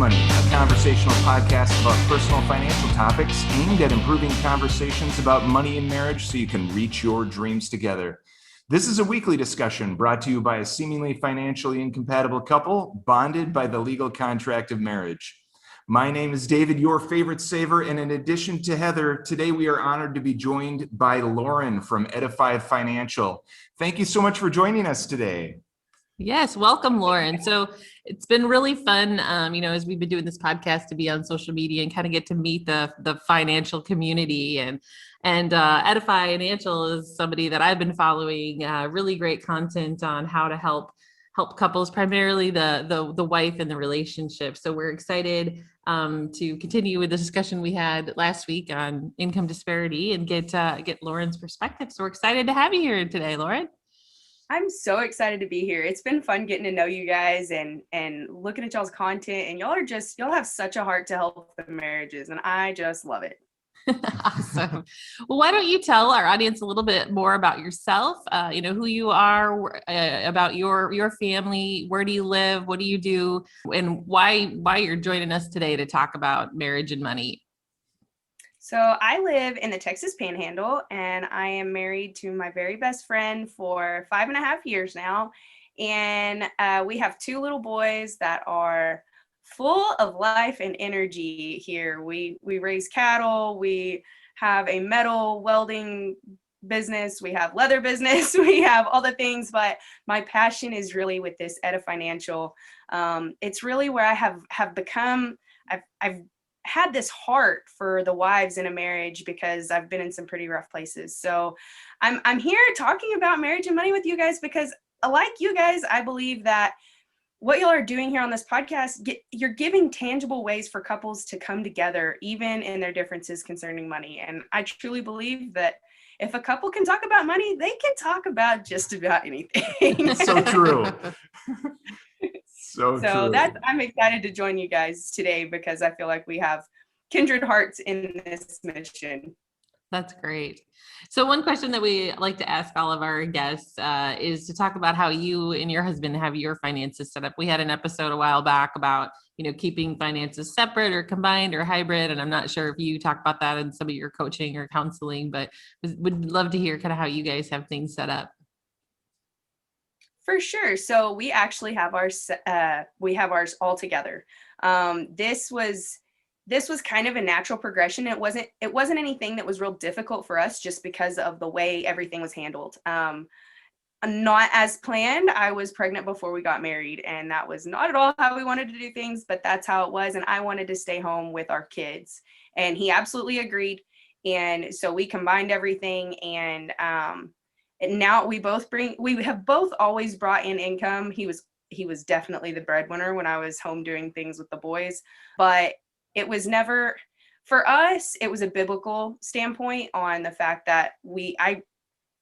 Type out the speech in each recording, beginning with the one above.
Money, a conversational podcast about personal financial topics aimed at improving conversations about money and marriage so you can reach your dreams together. This is a weekly discussion brought to you by a seemingly financially incompatible couple bonded by the legal contract of marriage. My name is David, your favorite saver, and in addition to Heather, today we are honored to be joined by Lauren from EDIFYnancial. Thank you so much for joining us today. Yes, welcome, Lauren. So it's been really fun, as we've been doing this podcast, to be on social media and kind of get to meet the financial community. And EDIFYnancial is somebody that I've been following. Really great content on how to help couples, primarily the wife and the relationship. So we're excited to continue with the discussion we had last week on income disparity and get Lauren's perspective. So we're excited to have you here today, Lauren. I'm so excited to be here. It's been fun getting to know you guys and looking at y'all's content, and y'all have such a heart to help the marriages, and I just love it. Awesome. Well, why don't you tell our audience a little bit more about yourself, who you are, about your family, where do you live, what do you do, and why you're joining us today to talk about marriage and money. So I live in the Texas Panhandle, and I am married to my very best friend for 5.5 years now. And we have 2 little boys that are full of life and energy here. We raise cattle. We have a metal welding business. We have leather business. We have all the things, but my passion is really with this EDIFYnancial. It's really where I have become, I've had this heart for the wives in a marriage because I've been in some pretty rough places. So I'm here talking about marriage and money with you guys because, like you guys, I believe that what y'all are doing here on this podcast, you're giving tangible ways for couples to come together, even in their differences concerning money. And I truly believe that if a couple can talk about money, they can talk about just about anything. So true. So true. I'm excited to join you guys today because I feel like we have kindred hearts in this mission. That's great. So one question that we like to ask all of our guests is to talk about how you and your husband have your finances set up. We had an episode a while back about, keeping finances separate or combined or hybrid. And I'm not sure if you talk about that in some of your coaching or counseling, but would love to hear kind of how you guys have things set up. For sure. So we actually have ours all together. This was kind of a natural progression. It wasn't anything that was real difficult for us just because of the way everything was handled. Not as planned. I was pregnant before we got married, and that was not at all how we wanted to do things, but that's how it was. And I wanted to stay home with our kids, and he absolutely agreed. And so we combined everything, and now we have both always brought in income. He was definitely the breadwinner when I was home doing things with the boys, but it was never, for us, it was a biblical standpoint on the fact that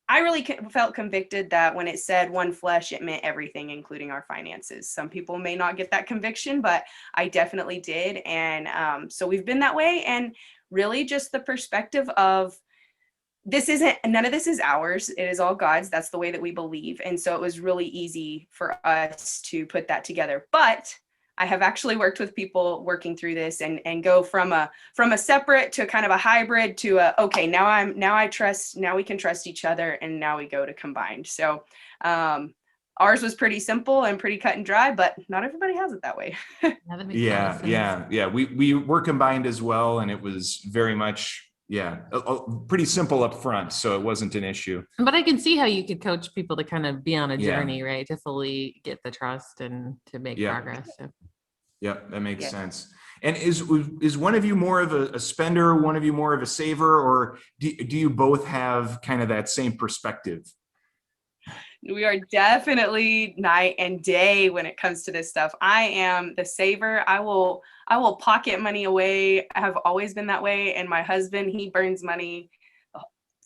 I really felt convicted that when it said one flesh, it meant everything, including our finances. Some people may not get that conviction, but I definitely did. And so we've been that way. And really just the perspective of none of this is ours. It is all God's. That's the way that we believe. And so it was really easy for us to put that together. But I have actually worked with people working through this and go from a separate to kind of a hybrid to now we can trust each other, and now we go to combined. So ours was pretty simple and pretty cut and dry, but not everybody has it that way. Yeah. We were combined as well, and it was very much pretty simple up front, so it wasn't an issue. But I can see how you could coach people to kind of be on a journey, right? To fully get the trust and to make progress. So. Yeah, that makes sense. And is one of you more of a spender, one of you more of a saver, or do you both have kind of that same perspective? We are definitely night and day when it comes to this stuff. I am the saver. I will pocket money away. I have always been that way. And my husband, he burns money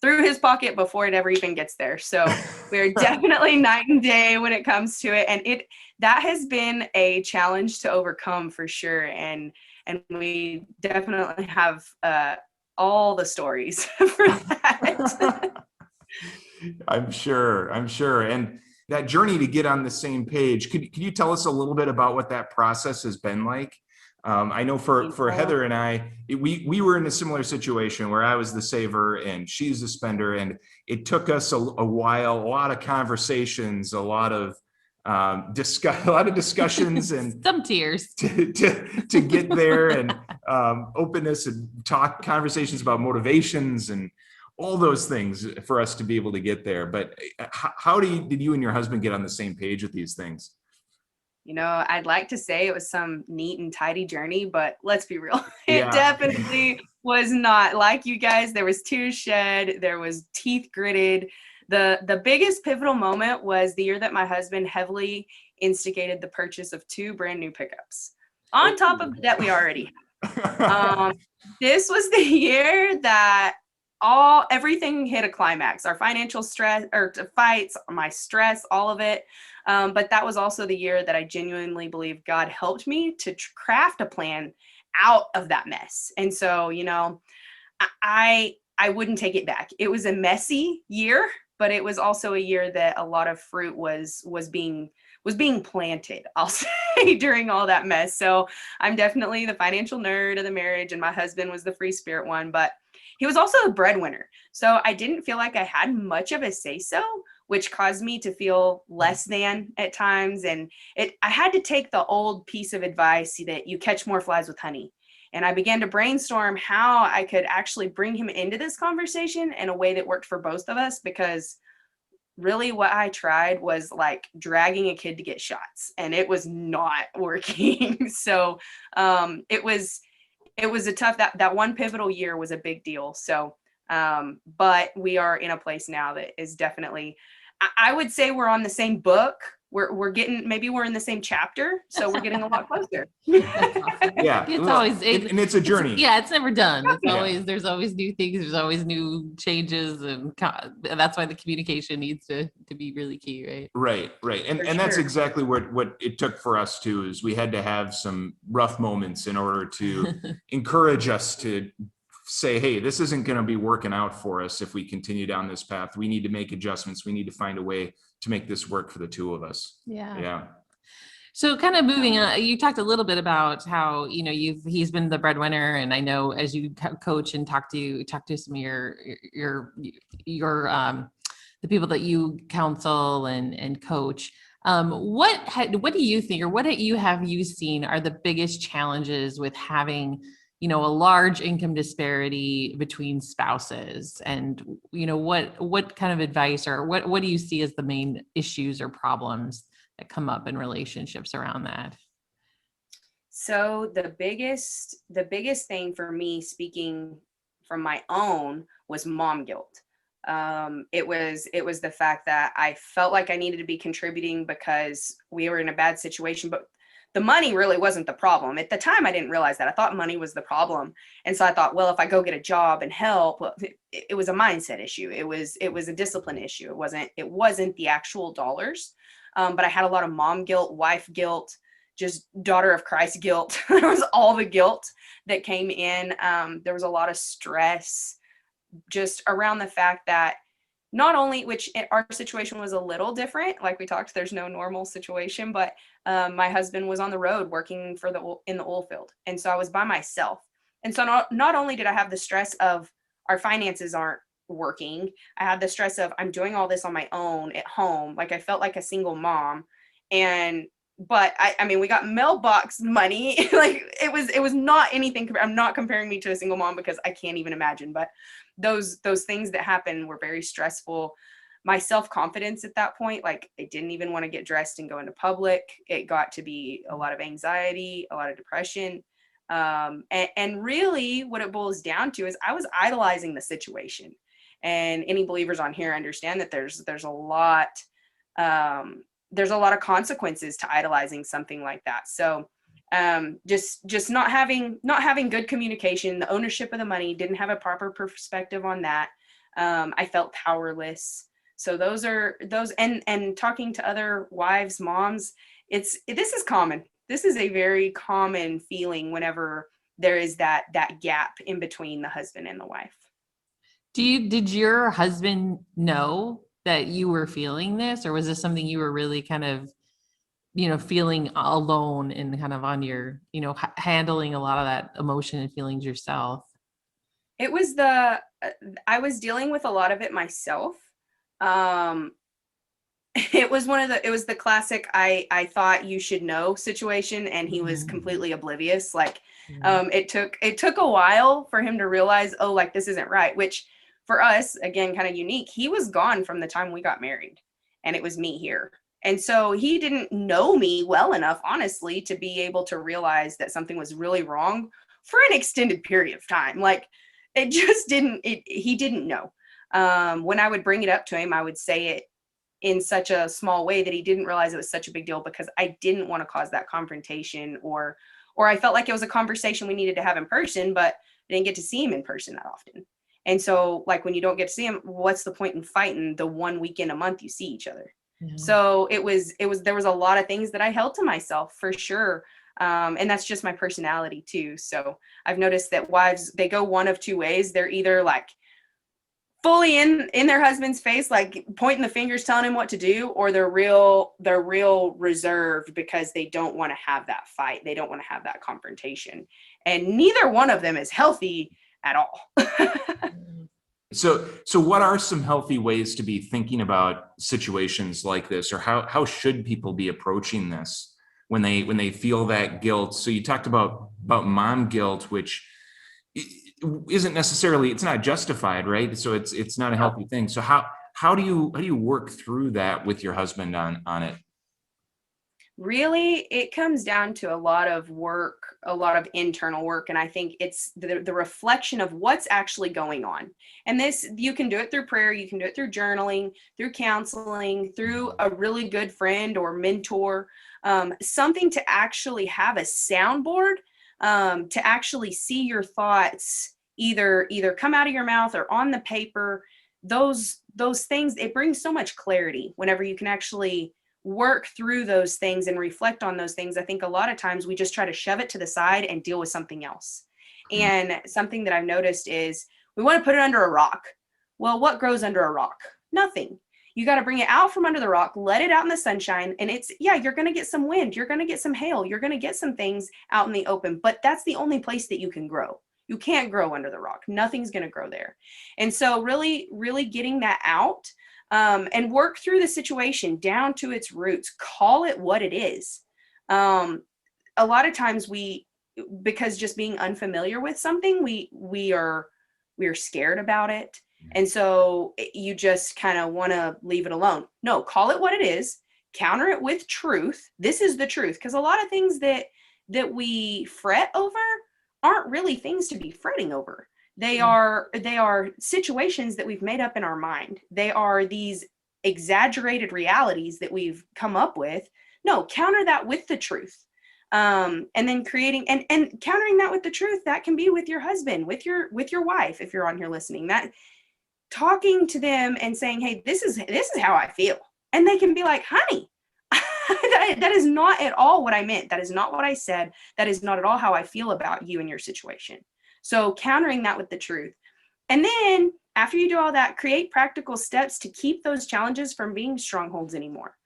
through his pocket before it ever even gets there. So we're definitely night and day when it comes to it. And that has been a challenge to overcome for sure. And we definitely have all the stories for that. I'm sure. And that journey to get on the same page, could you tell us a little bit about what that process has been like? I know for Heather and I, we were in a similar situation where I was the saver and she's the spender, and it took us a while, a lot of conversations, a lot of discussions and some tears to get there, and openness and conversations about motivations and all those things for us to be able to get there. But how did you and your husband get on the same page with these things? I'd like to say it was some neat and tidy journey, but let's be real. It Yeah. definitely was not like you guys. There was tears shed. There was teeth gritted. The biggest pivotal moment was the year that my husband heavily instigated the purchase of 2 brand new pickups on top of the debt we already had. This was the year that everything hit a climax. Our financial stress or fights, my stress, all of it. But that was also the year that I genuinely believe God helped me to craft a plan out of that mess. And so, I wouldn't take it back. It was a messy year, but it was also a year that a lot of fruit was being planted, I'll say, during all that mess. So I'm definitely the financial nerd of the marriage, and my husband was the free spirit one, but he was also a breadwinner. So I didn't feel like I had much of a say-so, which caused me to feel less than at times. And I had to take the old piece of advice that you catch more flies with honey. And I began to brainstorm how I could actually bring him into this conversation in a way that worked for both of us, because really what I tried was like dragging a kid to get shots, and it was not working. So it was a tough, that one pivotal year was a big deal. So, but we are in a place now that is definitely, I would say we're on the same book. We're getting, maybe we're in the same chapter. So we're getting a lot closer. Yeah. It's always, and it's a journey. It's never done. It's always, there's always new things. There's always new changes. And that's why the communication needs to be really key, right? Right. And that's exactly what it took for us too, is we had to have some rough moments in order to encourage us to say, hey, this isn't going to be working out for us if we continue down this path. We need to make adjustments. We need to find a way to make this work for the two of us. Yeah. So kind of moving on, you talked a little bit about how, he's been the breadwinner, and I know as you coach and talk to some of your the people that you counsel and coach, what do you think, or what have you seen are the biggest challenges with having, a large income disparity between spouses? And, what kind of advice, or what do you see as the main issues or problems that come up in relationships around that? So the biggest thing for me, speaking from my own, was mom guilt. It was the fact that I felt like I needed to be contributing because we were in a bad situation, but the money really wasn't the problem. At the time, I didn't realize that. I thought money was the problem. And so I thought, well, if I go get a job and help, well, it was a mindset issue. It was a discipline issue. It wasn't the actual dollars. But I had a lot of mom guilt, wife guilt, just daughter of Christ guilt. There was all the guilt that came in. There was a lot of stress just around the fact that not only, which our situation was a little different, like we talked, there's no normal situation, but my husband was on the road working in the oil field. And so I was by myself. And so not only did I have the stress of our finances aren't working, I had the stress of I'm doing all this on my own at home. Like I felt like a single mom. But I mean, we got mailbox money. Like it was not anything. I'm not comparing me to a single mom because I can't even imagine, but those things that happened were very stressful. My self-confidence at that point, like I didn't even want to get dressed and go into public. It got to be a lot of anxiety, a lot of depression. And really what it boils down to is I was idolizing the situation. And any believers on here understand that there's a lot of consequences to idolizing something like that. So just not having good communication, the ownership of the money, didn't have a proper perspective on that. I felt powerless. So those and talking to other wives, moms, this is common. This is a very common feeling whenever there is that gap in between the husband and the wife. Did your husband know that you were feeling this, or was this something you were really kind of feeling alone and kind of on your, handling a lot of that emotion and feelings yourself? It was I was dealing with a lot of it myself. It was it was the classic I thought you should know situation, and he was completely oblivious. Like, it took a while for him to realize, oh, like, this isn't right, which for us, again, kind of unique. He was gone from the time we got married, and it was me here. And so he didn't know me well enough, honestly, to be able to realize that something was really wrong for an extended period of time. Like, it just he didn't know. When I would bring it up to him, I would say it in such a small way that he didn't realize it was such a big deal, because I didn't want to cause that confrontation, or I felt like it was a conversation we needed to have in person, but I didn't get to see him in person that often. And so, like, when you don't get to see him, what's the point in fighting the 1 weekend a month you see each other? Yeah. So there was a lot of things that I held to myself, for sure. And that's just my personality too. So I've noticed that wives, they go one of two ways. They're either like fully in their husband's face, like pointing the fingers, telling him what to do, or they're real reserved because they don't want to have that fight. They don't want to have that confrontation. And neither one of them is healthy at all. So what are some healthy ways to be thinking about situations like this, or how should people be approaching this when they feel that guilt? So you talked about mom guilt, which isn't necessarily, it's not justified, right? So it's not a healthy thing. So how do you work through that with your husband on it? Really, it comes down to a lot of work, a lot of internal work. And I think it's the reflection of what's actually going on. And this, you can do it through prayer, you can do it through journaling, through counseling, through a really good friend or mentor, something to actually have a soundboard, to actually see your thoughts either come out of your mouth or on the paper. Those things, it brings so much clarity whenever you can actually work through those things and reflect on those things. I think a lot of times we just try to shove it to the side and deal with something else. And something that I've noticed is we want to put it under a rock. Well, what grows under a rock? Nothing. You got to bring it out from under the rock, let it out in the sunshine. And you're going to get some wind. You're going to get some hail. You're going to get some things out in the open, but that's the only place that you can grow. You can't grow under the rock. Nothing's going to grow there. And so really, really getting that out, and work through the situation down to its roots. Call it what it is. A lot of times because just being unfamiliar with something, we are scared about it. And so you just kind of want to leave it alone. No, call it what it is. Counter it with truth. This is the truth. Because a lot of things that we fret over aren't really things to be fretting over. They are situations that we've made up in our mind. They are these exaggerated realities that we've come up with. No, counter that with the truth. And then creating and countering that with the truth, that can be with your husband, with your wife, if you're on here listening, that talking to them and saying, hey, this is how I feel. And they can be like, honey, that is not at all what I meant. That is not what I said. That is not at all how I feel about you and your situation. So countering that with the truth. And then after you do all that, create practical steps to keep those challenges from being strongholds anymore.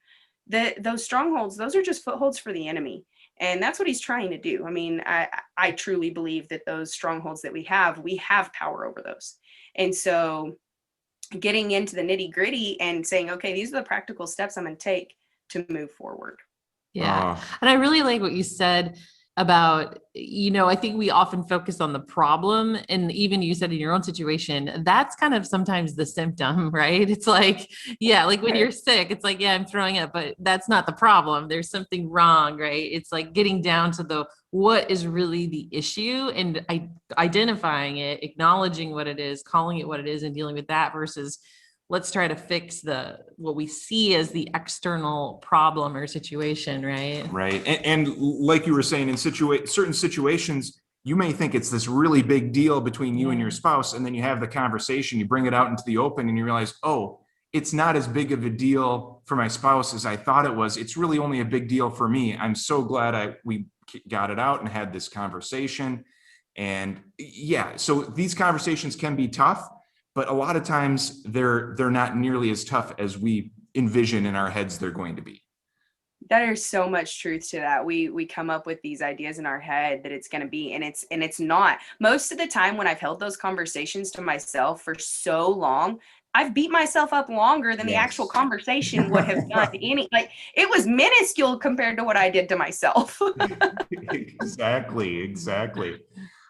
Those strongholds, those are just footholds for the enemy. And that's what he's trying to do. I mean, I truly believe that those strongholds that we have power over those. And so getting into the nitty gritty and saying, okay, these are the practical steps I'm going to take to move forward. Yeah. And I really like what you said about, I think we often focus on the problem, and even you said in your own situation, that's kind of sometimes the symptom, right? It's like, like when you're sick, it's like, I'm throwing up, but that's not the problem. There's something wrong, right? It's like getting down to what is really the issue and identifying it, acknowledging what it is, calling it what it is, and dealing with that versus let's try to fix what we see as the external problem or situation, right? Right. And like you were saying, in certain situations, you may think it's this really big deal between you and your spouse, and then you have the conversation, you bring it out into the open, and you realize, oh, it's not as big of a deal for my spouse as I thought it was. It's really only a big deal for me. I'm so glad we got it out and had this conversation. And so these conversations can be tough, but a lot of times they're not nearly as tough as we envision in our heads they're going to be. There's so much truth to that. We come up with these ideas in our head that it's going to be, and it's not. Most of the time when I've held those conversations to myself for so long, I've beat myself up longer than the actual Yes. conversation would have done. Like it was minuscule compared to what I did to myself. Exactly.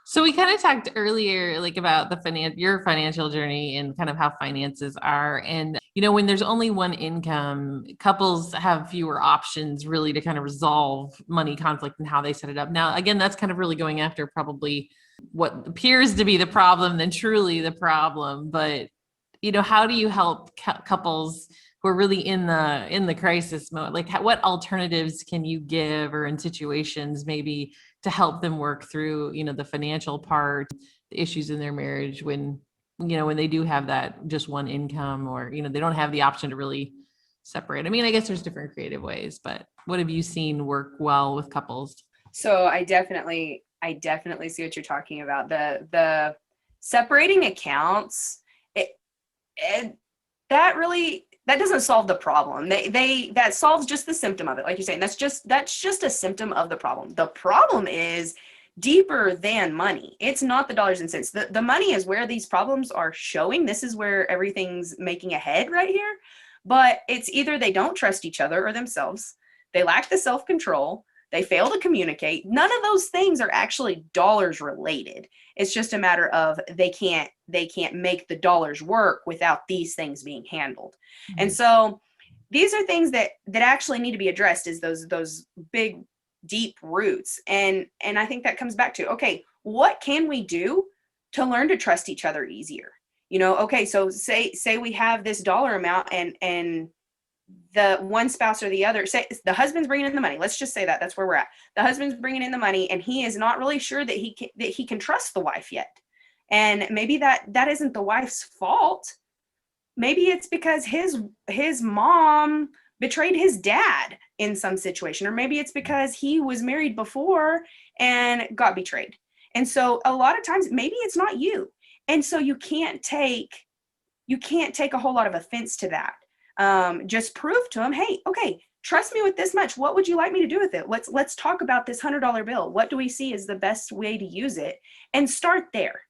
So we kind of talked earlier, like about your financial journey and kind of how finances are. And, when there's only one income, couples have fewer options really to kind of resolve money conflict and how they set it up. Now, again, that's kind of really going after probably what appears to be the problem than truly the problem. But, how do you help couples who are really in the crisis mode? Like what alternatives can you give, or in situations maybe to help them work through, the financial part, the issues in their marriage when they do have that just one income, or, they don't have the option to really separate. I mean, I guess there's different creative ways, but what have you seen work well with couples? So I definitely see what you're talking about. The separating accounts, that doesn't solve the problem. That solves just the symptom of it. Like you're saying, that's just a symptom of the problem. The problem is deeper than money. It's not the dollars and cents. The money is where these problems are showing. This is where everything's making a head right here. But it's either they don't trust each other or themselves. They lack the self-control. They fail to communicate. None of those things are actually dollars related. It's just a matter of they can't make the dollars work without these things being handled. Mm-hmm. And so these are things that actually need to be addressed, is those big, deep roots. And I think that comes back to, okay, what can we do to learn to trust each other easier? Okay, so say we have this dollar amount, and the one spouse or the other, say the husband's bringing in the money. Let's just say that's where we're at. The husband's bringing in the money, and he is not really sure that he can trust the wife yet. And maybe that isn't the wife's fault. Maybe it's because his mom betrayed his dad in some situation, or maybe it's because he was married before and got betrayed. And so a lot of times maybe it's not you. And so you can't take a whole lot of offense to that. Just prove to him, hey, okay, trust me with this much. What would you like me to do with it? Let's talk about this $100 bill. What do we see is the best way to use it? And start there,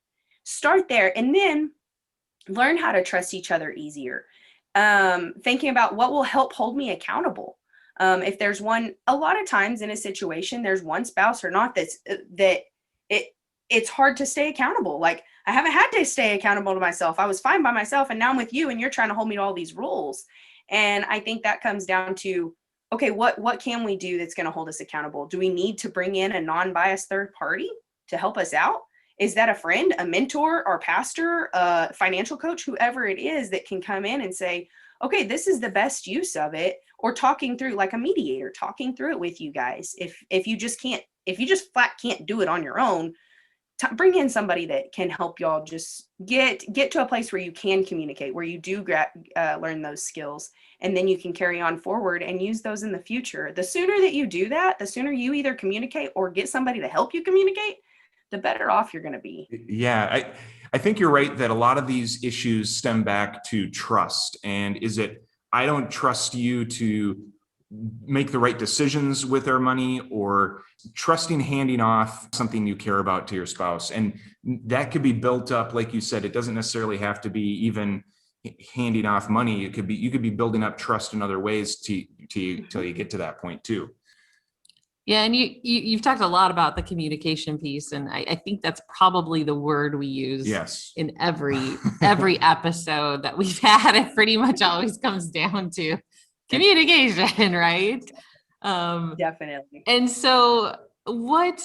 and then learn how to trust each other easier. Thinking about what will help hold me accountable. If there's one, a lot of times in a situation, there's one spouse or not it's hard to stay accountable. Like, I haven't had to stay accountable to myself. I was fine by myself, and now I'm with you, and you're trying to hold me to all these rules. And I think that comes down to, okay, what can we do that's going to hold us accountable? Do we need to bring in a non-biased third party to help us out? Is that a friend, a mentor, or pastor, a financial coach, whoever it is that can come in and say, okay, this is the best use of it, or talking through, like a mediator, talking through it with you guys. If you just flat can't do it on your own, bring in somebody that can help y'all just get to a place where you can communicate, where you do learn those skills, and then you can carry on forward and use those in the future. The sooner that you do that, the sooner you either communicate or get somebody to help you communicate, the better off you're going to be. Yeah, I think you're right that a lot of these issues stem back to trust. And is it, I don't trust you to make the right decisions with our money, or trusting handing off something you care about to your spouse. And that could be built up, like you said, it doesn't necessarily have to be even handing off money. You could be building up trust in other ways till you get to that point too. Yeah, and you've talked a lot about the communication piece, and I think that's probably the word we use in every episode that we've had. It pretty much always comes down to communication, right? Definitely. And so what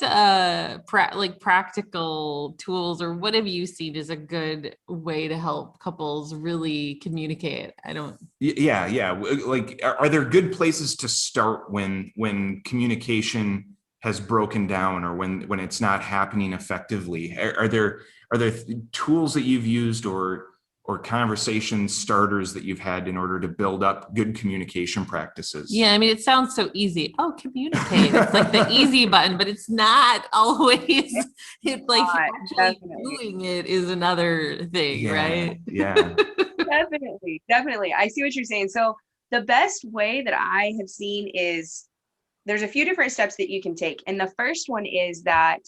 practical tools, or what have you seen as a good way to help couples really communicate? Yeah. Like, are there good places to start when communication has broken down, or when it's not happening effectively? Are there tools that you've used, or conversation starters that you've had in order to build up good communication practices? Yeah, I mean, it sounds so easy. Oh, communicate. It's like the easy button, but it's not always. It's like actually doing it is another thing, right? Yeah. Definitely. I see what you're saying. So the best way that I have seen is there's a few different steps that you can take. And the first one is that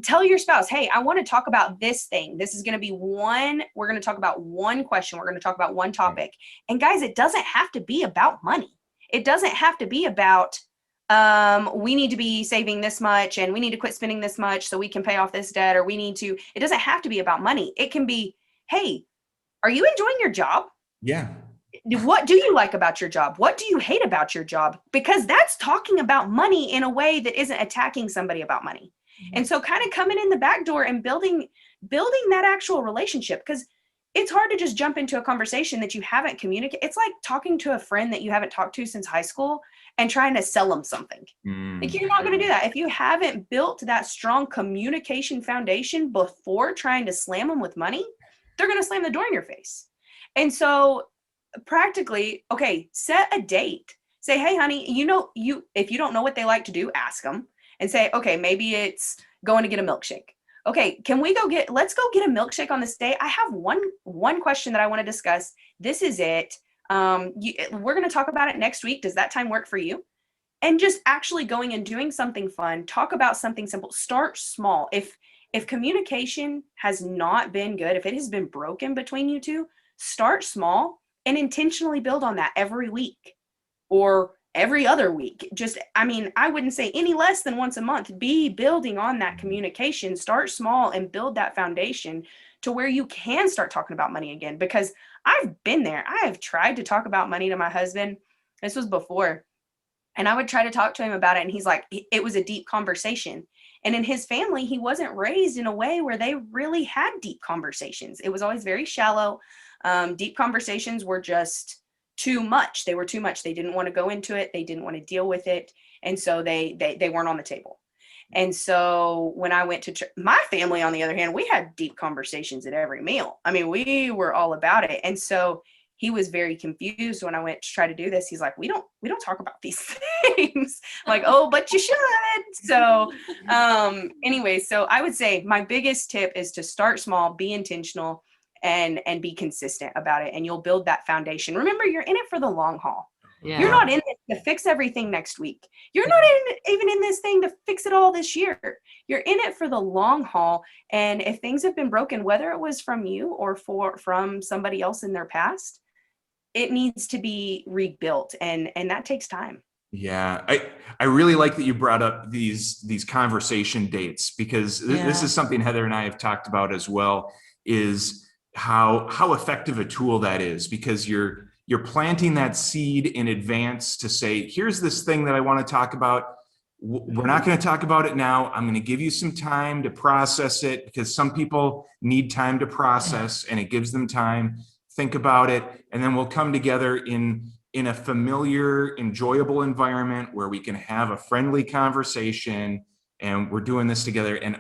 tell your spouse, hey, I want to talk about this thing. This is going to be we're going to talk about one question. We're going to talk about one topic. And guys, it doesn't have to be about money. It doesn't have to be about, we need to be saving this much and we need to quit spending this much so we can pay off this debt, or it doesn't have to be about money. It can be, hey, are you enjoying your job? Yeah. What do you like about your job? What do you hate about your job? Because that's talking about money in a way that isn't attacking somebody about money. And so kind of coming in the back door and building that actual relationship, because it's hard to just jump into a conversation that you haven't communicated. It's like talking to a friend that you haven't talked to since high school and trying to sell them something. Like, you're not going to do that. If you haven't built that strong communication foundation before trying to slam them with money, they're going to slam the door in your face. And so practically, okay, set a date. Say, hey, honey, if you don't know what they like to do, ask them. And say, okay, maybe it's going to get a milkshake. Okay, let's go get a milkshake on this day. I have one question that I want to discuss. This is it. We're going to talk about it next week. Does that time work for you? And just actually going and doing something fun. Talk about something simple. Start small. If communication has not been good, if it has been broken between you two, start small and intentionally build on that every week or every other week. I wouldn't say any less than once a month. Be building on that communication. Start small and build that foundation to where you can start talking about money again. Because I've been there. I have tried to talk about money to my husband. This was before. And I would try to talk to him about it. And he's like, it was a deep conversation. And in his family, he wasn't raised in a way where they really had deep conversations. It was always very shallow. Deep conversations were just too much. They were too much. They didn't want to go into it. They didn't want to deal with it. And so they weren't on the table. And so when I went to church, my family, on the other hand, we had deep conversations at every meal. I mean, we were all about it. And so he was very confused when I went to try to do this. He's like, we don't talk about these things. I'm like, oh, but you should. So anyway, so I would say my biggest tip is to start small, be intentional, and be consistent about it. And you'll build that foundation. Remember, you're in it for the long haul. Yeah. You're not in it to fix everything next week. You're not even in this thing to fix it all this year. You're in it for the long haul. And if things have been broken, whether it was from you or from somebody else in their past, it needs to be rebuilt. And that takes time. Yeah, I really like that you brought up these conversation dates, because this is something Heather and I have talked about as well, is how effective a tool that is, because you're planting that seed in advance to say, here's this thing that I want to talk about. We're not going to talk about it now. I'm going to give you some time to process it, because some people need time to process, and it gives them time. Think about it, and then we'll come together in a familiar, enjoyable environment where we can have a friendly conversation, and we're doing this together. And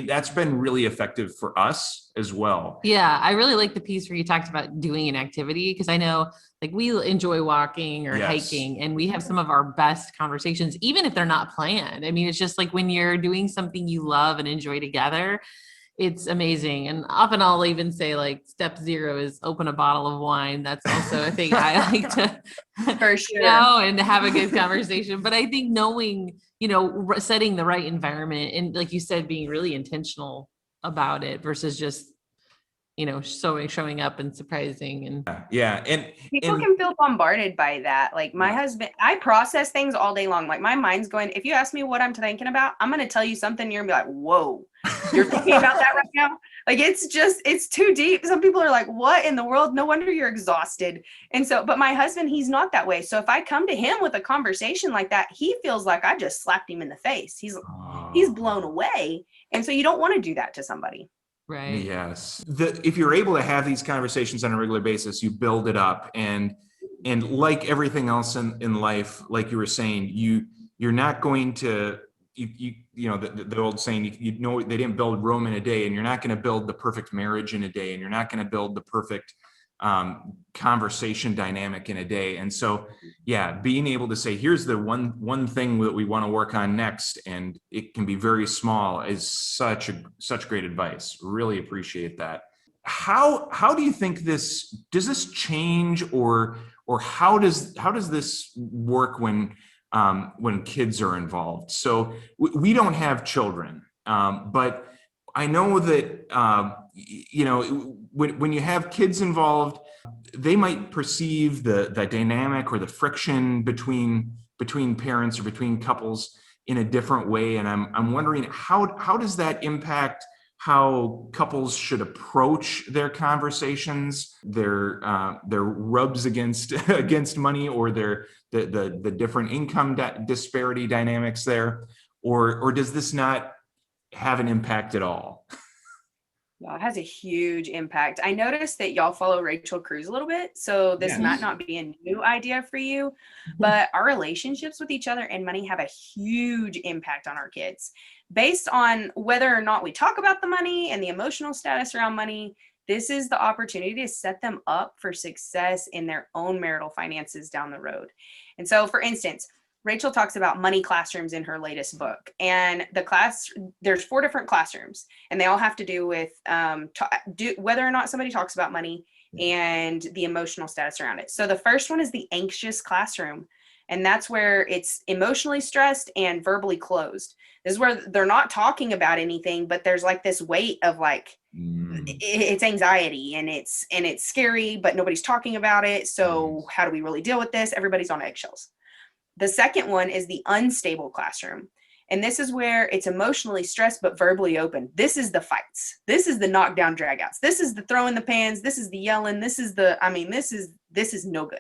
that's been really effective for us as well. Yeah, I really like the piece where you talked about doing an activity, because I know like we enjoy walking or hiking, and we have some of our best conversations, even if they're not planned. I mean, it's just like when you're doing something you love and enjoy together, it's amazing. And often I'll even say like step 0 is open a bottle of wine. That's also a thing I like to for sure, and have a good conversation. But I think knowing, setting the right environment, and like you said, being really intentional about it versus just, showing up and surprising. And and people can feel bombarded by that. Like my husband, I process things all day long. Like my mind's going, if you ask me what I'm thinking about, I'm going to tell you something. You're gonna be like, whoa, you're thinking about that right now? Like, it's too deep. Some people are like, what in the world? No wonder you're exhausted. And so, but my husband, he's not that way. So if I come to him with a conversation like that, he feels like I just slapped him in the face. He's blown away. And so you don't want to do that to somebody. Right. Yes. If you're able to have these conversations on a regular basis, you build it up, and like everything else in life, like you were saying, you're not going to, the old saying, they didn't build Rome in a day, and you're not going to build the perfect marriage in a day, and you're not going to build the perfect conversation dynamic in a day. And so, being able to say, here's the one thing that we want to work on next, and it can be very small, is such great advice. Really appreciate that. How do you think does this change, or how does this work when when kids are involved. So we don't have children, but I know that, when you have kids involved, they might perceive the dynamic or the friction between parents or between couples in a different way. And I'm wondering how does that impact how couples should approach their conversations, their rubs against against money, or the different income disparity dynamics there, or does this not have an impact at all? Yeah, it has a huge impact. I noticed that y'all follow Rachel Cruz a little bit, so this Yeah. might not be a new idea for you, but our relationships with each other and money have a huge impact on our kids. Based on whether or not we talk about the money and the emotional status around money, this is the opportunity to set them up for success in their own marital finances down the road. And so, for instance, Rachel talks about money classrooms in her latest book, and there's 4 different classrooms, and they all have to do with whether or not somebody talks about money and the emotional status around it. So the first one is the anxious classroom, and that's where it's emotionally stressed and verbally closed. This is where they're not talking about anything, but there's like this weight of like, it's anxiety and it's scary, but nobody's talking about it. So how do we really deal with this? Everybody's on eggshells. The second one is the unstable classroom. And this is where it's emotionally stressed, but verbally open. This is the fights. This is the knockdown dragouts. This is the throwing the pans. This is the yelling. This is no good.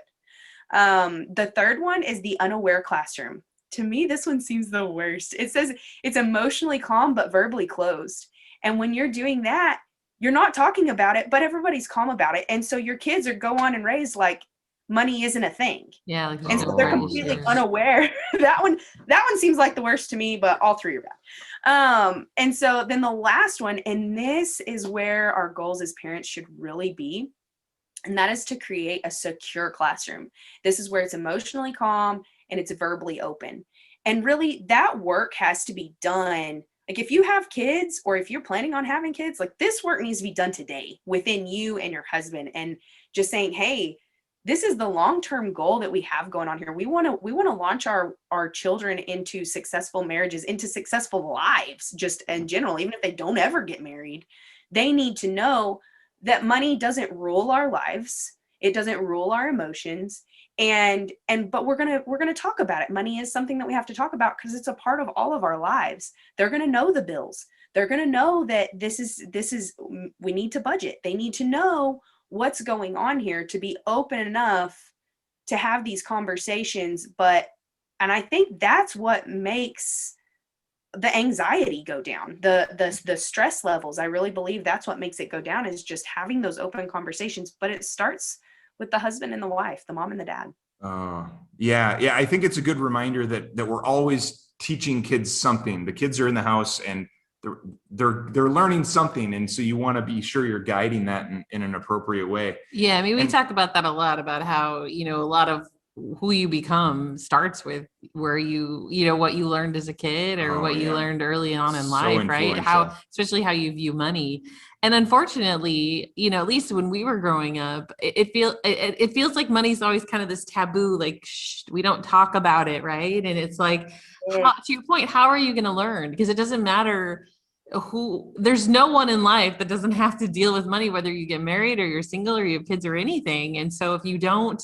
The third one is the unaware classroom. To me, this one seems the worst. It says it's emotionally calm, but verbally closed. And when you're doing that, you're not talking about it, but everybody's calm about it. And so your kids are go on and raised like money isn't a thing. Yeah. Like And so they're completely unaware. That one seems like the worst to me, but all 3 are bad. And so then the last one, and this is where our goals as parents should really be, and that is to create a secure classroom. This is where it's emotionally calm and it's verbally open. And really that work has to be done. Like if you have kids or if you're planning on having kids, like this work needs to be done today within you and your husband, and just saying, hey, this is the long-term goal that we have going on here. We want to launch our children into successful marriages, into successful lives, just in general. Even if they don't ever get married, they need to know that money doesn't rule our lives. It doesn't rule our emotions. But we're gonna talk about it. Money is something that we have to talk about because it's a part of all of our lives. They're gonna know the bills. They're gonna know that this is we need to budget. They need to know what's going on here to be open enough to have these conversations. And I think that's what makes the anxiety go down, the stress levels. I really believe that's what makes it go down, is just having those open conversations. But it starts with the husband and the wife, the mom and the dad. Yeah. I think it's a good reminder that we're always teaching kids something. The kids are in the house and they're learning something, and so you want to be sure you're guiding that in an appropriate way. Yeah, I mean, we talk about that a lot, about how, a lot of who you become starts with where what you learned as a kid, or what you learned early on in life, right? Especially how you view money. And unfortunately, at least when we were growing up, it feels like money's always kind of this taboo, like, we don't talk about it, right? And it's like, to your point, how are you going to learn? Because it doesn't matter there's no one in life that doesn't have to deal with money, whether you get married or you're single or you have kids or anything. And so if you don't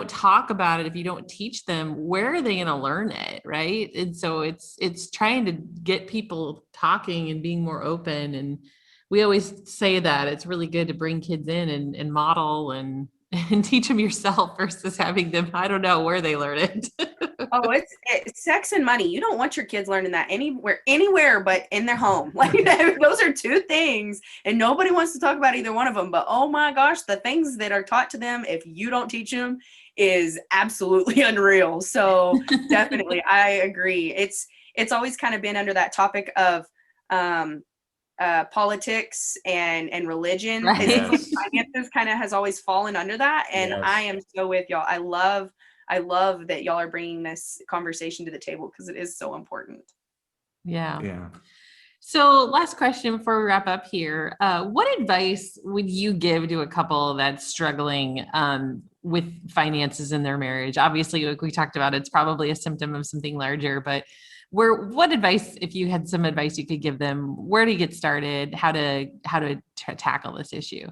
talk about it, if you don't teach them, where are they going to learn it, right? And so it's trying to get people talking and being more open. And we always say that it's really good to bring kids in and model and teach them yourself versus having them, I don't know where they learn it. Oh, it's sex and money. You don't want your kids learning that anywhere but in their home. Like those are 2 things, and nobody wants to talk about either one of them. But oh my gosh, the things that are taught to them, if you don't teach them, is absolutely unreal. So definitely, I agree. It's always kind of been under that topic of politics and religion. Right. Finances kind of has always fallen under that, and I am so with y'all. I love that y'all are bringing this conversation to the table because it is so important. Yeah. So last question before we wrap up here. What advice would you give to a couple that's struggling with finances in their marriage? Obviously, like we talked about, it's probably a symptom of something larger, but what advice, if you had some advice you could give them, where to get started, how to tackle this issue?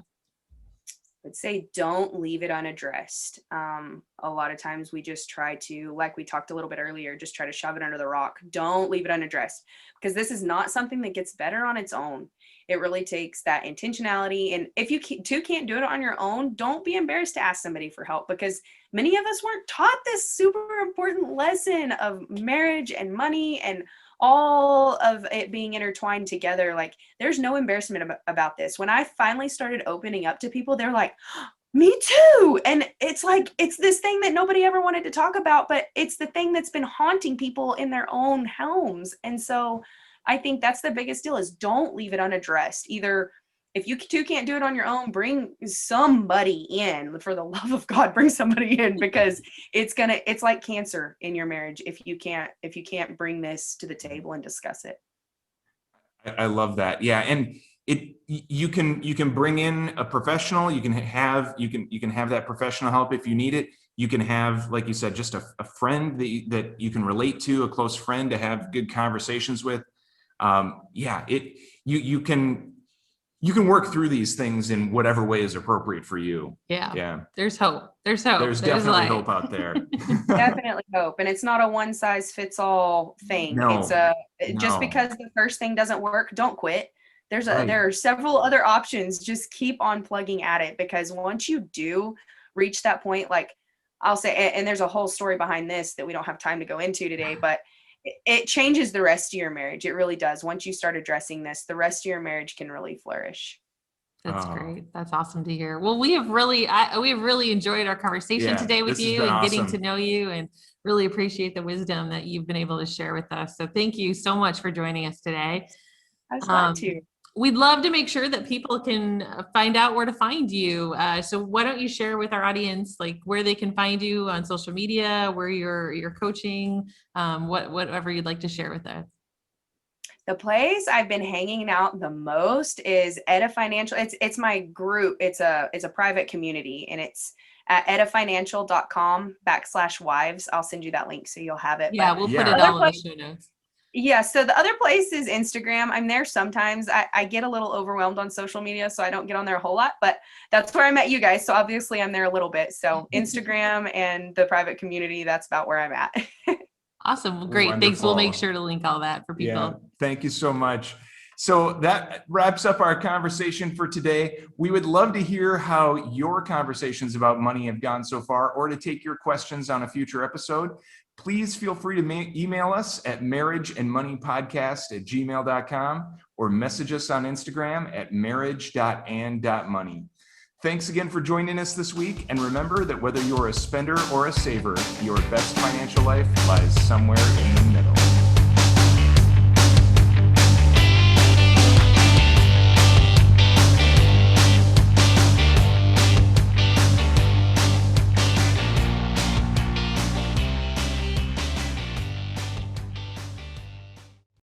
I'd say don't leave it unaddressed. A lot of times we just try to, like we talked a little bit earlier, just try to shove it under the rock. Don't leave it unaddressed, because this is not something that gets better on its own. It really takes that intentionality. And if you can't do it on your own, don't be embarrassed to ask somebody for help, because many of us weren't taught this super important lesson of marriage and money and all of it being intertwined together. Like, there's no embarrassment about this. When I finally started opening up to people, they're like, me too. And it's like, it's this thing that nobody ever wanted to talk about, but it's the thing that's been haunting people in their own homes. And so I think that's the biggest deal, is don't leave it unaddressed. Either, if you two can't do it on your own, bring somebody in. For the love of God, bring somebody in, because it's like cancer in your marriage if you can't bring this to the table and discuss it. I love that. Yeah. And you can bring in a professional. You can have that professional help if you need it. You can have, like you said, just a friend that you can relate to, a close friend to have good conversations with. You can work through these things in whatever way is appropriate for you. Yeah. There's hope. There's definitely light. hope out there. Definitely hope. And it's not a one size fits all thing. No, Just because the first thing doesn't work, don't quit. Right. There are several other options. Just keep on plugging at it, because once you do reach that point, like I'll say, and there's a whole story behind this that we don't have time to go into today, but it changes the rest of your marriage. It really does. Once you start addressing this, the rest of your marriage can really flourish. That's great. That's awesome to hear. Well, we have really enjoyed our conversation today with you and getting to know you, and really appreciate the wisdom that you've been able to share with us. So thank you so much for joining us today. I was glad to. We'd love to make sure that people can find out where to find you. So why don't you share with our audience, like, where they can find you on social media, where you're coaching, whatever you'd like to share with us. The place I've been hanging out the most is EDIFYnancial. It's my group. It's a private community, and it's at edifynancial.com/wives. I'll send you that link so you'll have it. Yeah, we'll put it all in the show notes. Yeah. So the other place is Instagram. I'm there sometimes. I get a little overwhelmed on social media, so I don't get on there a whole lot, but that's where I met you guys. So obviously I'm there a little bit. So Instagram and the private community, that's about where I'm at. Awesome. Well, great. Wonderful. Thanks. We'll make sure to link all that for people. Yeah, thank you so much. So that wraps up our conversation for today. We would love to hear how your conversations about money have gone so far, or to take your questions on a future episode. Please feel free to email us at marriageandmoneypodcast@gmail.com, or message us on Instagram at marriage.and.money. Thanks again for joining us this week. And remember that whether you're a spender or a saver, your best financial life lies somewhere in the middle.